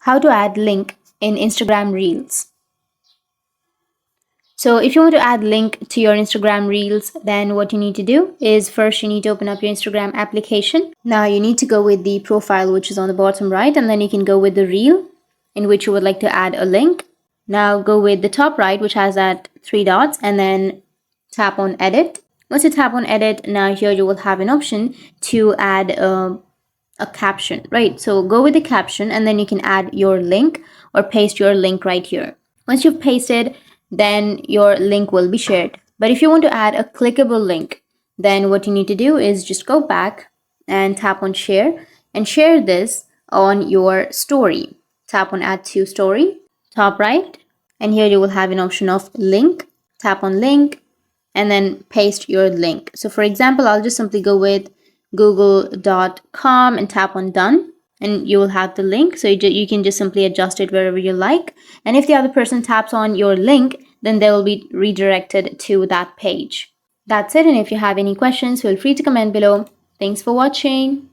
how to add link in Instagram Reels. So if you want to add link to your Instagram Reels, then what you need to do is first you need to open up your Instagram application. Now you need to go with the profile, which is on the bottom right, and then you can go with the reel in which you would like to add a link. Now go with the top right, which has that 3 dots, and then tap on edit. Once you tap on edit, now here you will have an option to add a caption, right? So go with the caption and then you can add your link or paste your link right here. Once you've pasted, then your link will be shared. But if you want to add a clickable link, then what you need to do is just go back and tap on share and share this on your story. Tap on add to story, top right, and here you will have an option of link. Tap on link and then paste your link. So for example, I'll just simply go with google.com and tap on done, and you will have the link. So you can just simply adjust it wherever you like. And if the other person taps on your link, then they will be redirected to that page. That's it. And if you have any questions, feel free to comment below. Thanks for watching.